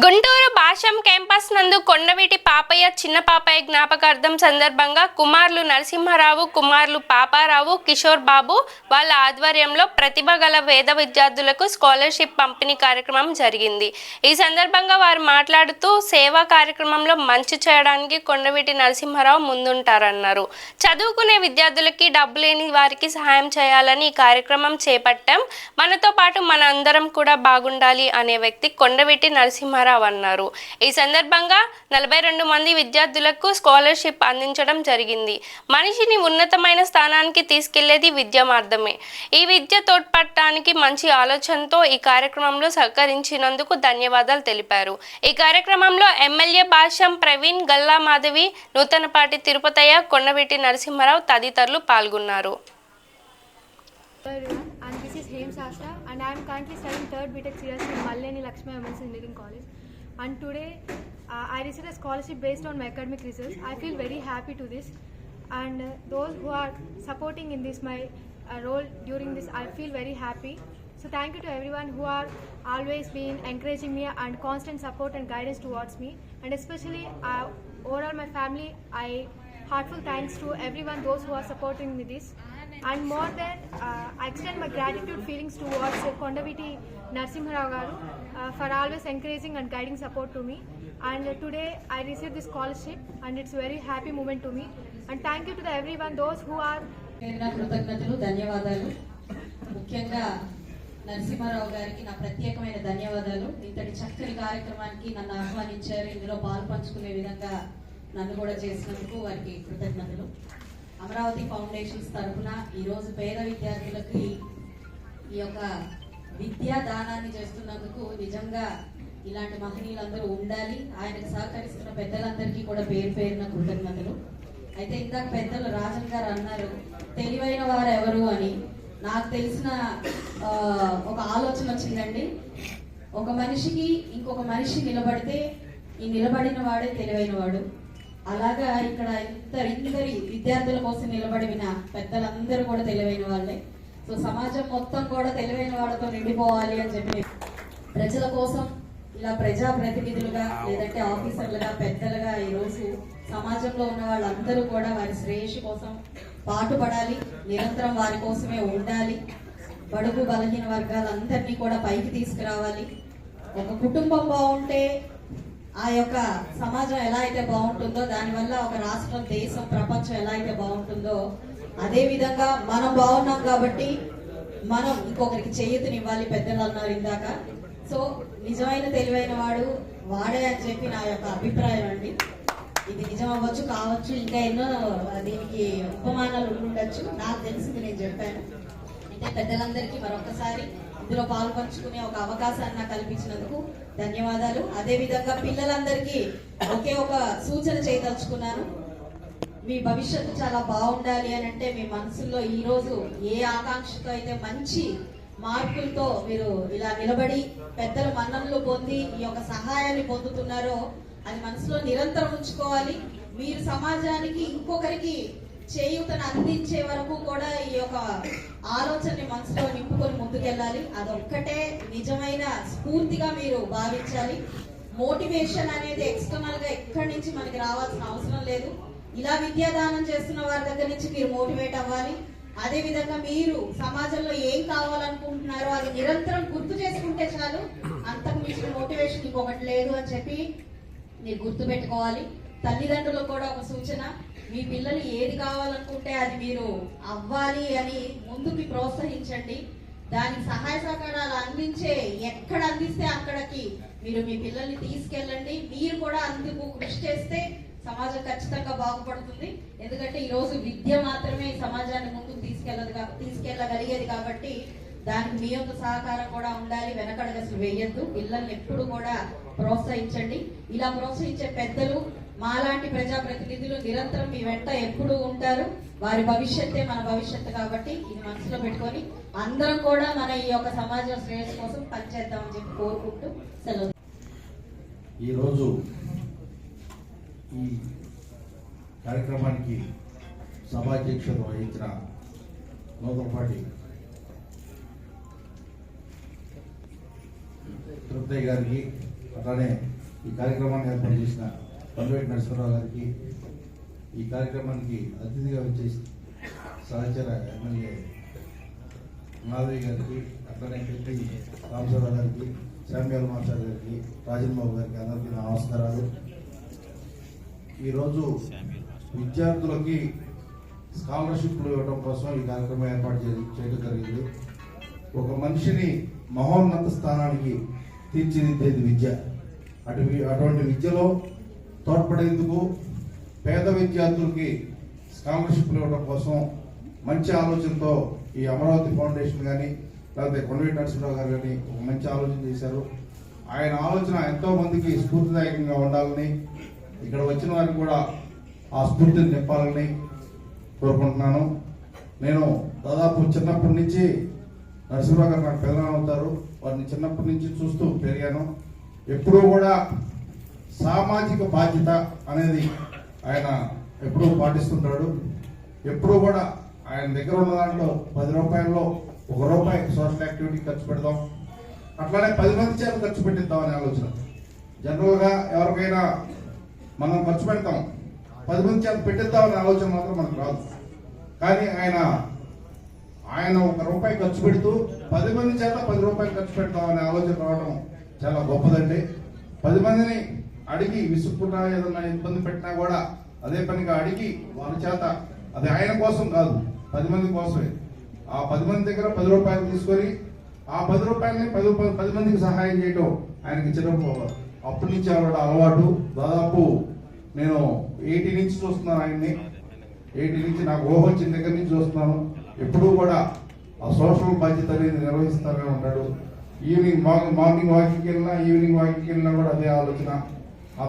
Guntur భాషం campus నందు కొండవీటి పాపయ్య చిన్న పాపయ్య జ్ఞాపకార్థం సందర్భంగా కుమారులు నరసింహారావు, కుమారులు పాపారావు, కిషోర్ బాబు వాళ్ళ ఆధ్వర్యంలో ప్రతిభ గల వేద విద్యార్థులకు స్కాలర్షిప్ పంపిణీ కార్యక్రమం జరిగింది. ఈ సందర్భంగా వారు మాట్లాడుతూ సేవా కార్యక్రమంలో మంచి చేయడానికి కొండవీటి నరసింహారావు ముందుంటారన్నారు. చదువుకునే విద్యార్థులకి డబ్బు లేని వారికి సహాయం చేయాలని ఈ కార్యక్రమం చేపట్టాం. మనతో పాటు మన అందరం కూడా బాగుండాలి అనే వ్యక్తి కొండవీటి నరసింహారావు అన్నారు. ఈ సందర్భంగా 42 మంది విద్యార్థులకు స్కాలర్షిప్ అందించడం జరిగింది. మనిషిని ఉన్నతమైన స్థానానికి తీసుకెళ్లేది విద్య మాత్రమే. ఈ విద్య తోడ్పడటానికి మంచి ఆలోచనతో ఈ కార్యక్రమంలో సహకరించినందుకు ధన్యవాదాలు తెలిపారు. ఈ కార్యక్రమంలో ఎమ్మెల్యే భాష్యం ప్రవీణ్, గల్లా మాధవి, నూతనపాటి తిరుపతయ్య, కొండవీటి నరసింహారావు తదితరులు పాల్గొన్నారు. And this is Hem Sasha, and I am currently studying 3rd BTech CSC in Malleni Lakshmi Women's Engineering College. And today I received a scholarship based on my academic results. I feel very happy to this, and those who are supporting in this my role during this, I feel very happy. So thank you to everyone who are always been encouraging me and constant support and guidance towards me, and especially overall my family. I heartful thanks to everyone, those who are supporting me this. And more than I extend my gratitude feelings towards Kondaviti Narasimharao garu for always encouraging and guiding support to me. And today I received this scholarship, and it's a very happy moment to me. And thank you to everyone, those who are కృతజ్ఞతలు, ధన్యవాదాలు. ముఖ్యంగా నరసింహారావు గారికి నా ప్రత్యేకమైన ధన్యవాదాలు. ఇంతటి చక్కని కార్యక్రమానికి నన్ను ఆహ్వానించారు. ఇందులో పాల్పంచుకునే విధంగా నన్ను కూడా చేసినందుకు వారికి కృతజ్ఞతలు. అమరావతి ఫౌండేషన్స్ తరఫున ఈరోజు పేద విద్యార్థులకి ఈ యొక్క విద్యా దానాన్ని చేస్తున్నందుకు నిజంగా ఇలాంటి మహనీయులందరూ ఉండాలి. ఆయనకు సహకరిస్తున్న పెద్దలందరికీ కూడా పేరు పేరున కృతజ్ఞతలు. అయితే ఇందాక పెద్దలు రాజన్ గారు అన్నారు, తెలివైన వారు ఎవరు అని. నాకు తెలిసిన ఒక ఆలోచన వచ్చిందండి. ఒక మనిషికి ఇంకొక మనిషి నిలబడితే ఈ నిలబడిన వాడే తెలివైన వాడు. అలాగా ఇక్కడ ఇందరి విద్యార్థుల కోసం నిలబడిన పెద్దలందరూ కూడా తెలివైన వాళ్ళే. సో సమాజం మొత్తం కూడా తెలివైన వాళ్ళతో నిండిపోవాలి అని చెప్పి ప్రజల కోసం ఇలా ప్రజా ప్రతినిధులుగా లేదంటే ఆఫీసర్లుగా పెద్దలుగా ఈరోజు సమాజంలో ఉన్న వాళ్ళందరూ కూడా వారి శ్రేయస్సు కోసం పాటుపడాలి, నిరంతరం వారి కోసమే ఉండాలి. బడుగు బలహీన వర్గాలందరినీ కూడా పైకి తీసుకురావాలి. ఒక కుటుంబం బాగుంటే ఆ యొక్క సమాజం ఎలా అయితే బాగుంటుందో, దానివల్ల ఒక రాష్ట్రం, దేశం, ప్రపంచం ఎలా అయితే బాగుంటుందో అదే విధంగా మనం బాగున్నాం కాబట్టి మనం ఇంకొకరికి చేయూతనివ్వాలి. పెద్దలు అన్నారు ఇందాక. సో నిజమైన తెలివైన వాడు వాడే అని చెప్పి నా యొక్క అభిప్రాయం అండి. ఇది నిజం అవ్వచ్చు, కావచ్చు, ఇంకా ఎన్నో దీనికి ఉపమానాలు ఉండొచ్చు. నాకు తెలిసింది నేను చెప్పాను. అయితే పెద్దలందరికీ మరొకసారి ఇందులో పాల్పంచుకునే ఒక అవకాశాన్ని కల్పించినందుకు ధన్యవాదాలు. అదే విధంగా పిల్లలందరికీ ఒకే ఒక సూచన చేయదలుచుకున్నాను. మీ భవిష్యత్తు చాలా బాగుండాలి అని అంటే మీ మనసుల్లో ఈ రోజు ఏ ఆకాంక్షతో అయితే మంచి మార్కులతో మీరు ఇలా నిలబడి పెద్దల మన్ననలు పొంది ఈ యొక్క సహాయాన్ని పొందుతున్నారో అది మనసులో నిరంతరం ఉంచుకోవాలి. మీరు సమాజానికి ఇంకొకరికి చేయూతను అందించే వరకు కూడా ఈ యొక్క ఆలోచనని మనసులో నింపుకొని ముందుకెళ్ళాలి. అదొక్కటే నిజమైన స్ఫూర్తిగా మీరు భావించాలి. మోటివేషన్ అనేది ఎక్స్టర్నల్ గా ఎక్కడి నుంచి మనకి రావాల్సిన అవసరం లేదు. ఇలా విద్యాదానం చేస్తున్న వారి దగ్గర నుంచి మీరు మోటివేట్ అవ్వాలి. అదే విధంగా మీరు సమాజంలో ఏం కావాలనుకుంటున్నారో అది నిరంతరం గుర్తు చేసుకుంటే చాలు. అంతకు మించిన మోటివేషన్ ఇంకొకటి లేదు అని చెప్పి మీరు గుర్తు పెట్టుకోవాలి. తల్లిదండ్రులకు కూడా ఒక సూచన, మీ పిల్లలు ఏది కావాలనుకుంటే అది మీరు అవ్వాలి అని ముందుకి ప్రోత్సహించండి. దానికి సహాయ సహకారాలు అందించే ఎక్కడ అందిస్తే అక్కడికి మీరు మీ పిల్లల్ని తీసుకెళ్ళండి. మీరు కూడా అందుకు కృషి చేస్తే సమాజం ఖచ్చితంగా బాగుపడుతుంది. ఎందుకంటే ఈరోజు విద్య మాత్రమే సమాజాన్ని ముందుకు తీసుకెళ్ళగలిగేది కాబట్టి దానికి మీ యొక్క సహకారం కూడా ఉండాలి. వెనకడుగు అసలు వేయద్దు. పిల్లల్ని ఎప్పుడు కూడా ప్రోత్సహించండి. ఇలా ప్రోత్సహించే పెద్దలు, మాలాంటి ప్రజాప్రతినిధులు నిరంతరం మీ వెంట ఎప్పుడు ఉంటారు. వారి భవిష్యత్తే మన భవిష్యత్తు కాబట్టి ఇది మనసులో పెట్టుకొని అందరం కూడా మన ఈ యొక్క సమాజ శ్రేయస్సు కోసం పనిచేద్దామని చెప్పి కోరుకుంటూ సెలవు. ఈరోజు ఈ కార్యక్రమానికి సభాధ్యక్షత వహించిన నూతనపాటి తిరుపతయ్య గారికి అట్లానే ఈ కార్యక్రమాన్ని ఏర్పాటు చేసిన కొండవీటి నరసింహారావు గారికి, ఈ కార్యక్రమానికి అతిథిగా వచ్చేసి సహచర ఎమ్మెల్యే మాధవి గారికి, అట్లనే పెట్టి రామచంద్రరావు గారికి, శామ్యాల మాస్టర్ గారికి, రాజన్ బాబు గారికి అందరికీ నా నమస్కారాలు. ఈరోజు విద్యార్థులకి స్కాలర్షిప్లు ఇవ్వడం కోసం ఈ కార్యక్రమం ఏర్పాటు చేయడం జరిగింది. ఒక మనిషిని మహోన్నత స్థానానికి తీర్చిదిద్దేది విద్య. అటువంటి విద్యలో తోడ్పడేందుకు పేద విద్యార్థులకి స్కాలర్షిప్లు ఇవ్వడం కోసం మంచి ఆలోచనతో ఈ అమరావతి ఫౌండేషన్ కానీ లేకపోతే కొండవీటి నరసింహారావు గారు కానీ ఒక మంచి ఆలోచన చేశారు. ఆయన ఆలోచన ఎంతో మందికి స్ఫూర్తిదాయకంగా ఉండాలని, ఇక్కడ వచ్చిన వారికి కూడా ఆ స్ఫూర్తిని నింపాలని కోరుకుంటున్నాను. నేను దాదాపు చిన్నప్పటి నుంచి నరసింహారావు గారు నాకు పెద్దనాన్న అవుతారు, వారిని చిన్నప్పటి నుంచి చూస్తూ పెరిగాను. ఎప్పుడూ కూడా సామాజిక బాధ్యత అనేది ఆయన ఎప్పుడూ పాటిస్తుంటాడు. ఎప్పుడూ కూడా ఆయన దగ్గర ఉన్న దాంట్లో 10 రూపాయల్లో 1 రూపాయి సోషల్ యాక్టివిటీ ఖర్చు పెడదాం, అట్లానే 10 మంది చేత ఖర్చు పెట్టిద్దాం అనే ఆలోచన. జనరల్గా ఎవరికైనా మనం ఖర్చు పెడతాం, 10 మంది చేత పెట్టిద్దాం అనే ఆలోచన మాత్రం మనకు రాదు. కానీ ఆయన 1 రూపాయి ఖర్చు పెడుతూ 10 మంది చేత 10 రూపాయలు ఖర్చు పెడతాం అనే ఆలోచన రావడం చాలా గొప్పదండి. 10 మందిని అడిగి విసుక్కున్నా ఏదన్నా ఇబ్బంది పెట్టినా కూడా అదే పనిగా అడిగి వారి చేత, అది ఆయన కోసం కాదు 10 మంది కోసమే, ఆ 10 మంది దగ్గర 10 రూపాయలు తీసుకొని ఆ 10 రూపాయలని 10 మందికి సహాయం చేయడం ఆయనకి చిన్నప్పుడు అప్పటి నుంచి ఆవిడ అలవాటు. దాదాపు నేను 80 నుంచి చూస్తున్నాను ఆయన్ని. 80 నుంచి నాకు ఊహ వచ్చిన దగ్గర నుంచి చూస్తున్నాను. ఎప్పుడూ కూడా ఆ సోషల్ బాధ్యత అనేది నిర్వహిస్తూనే ఉంటాడు. మార్నింగ్ వాకింగ్కి వెళ్ళినా ఈవినింగ్ వాకింగ్కి వెళ్ళినా కూడా అదే ఆలోచన.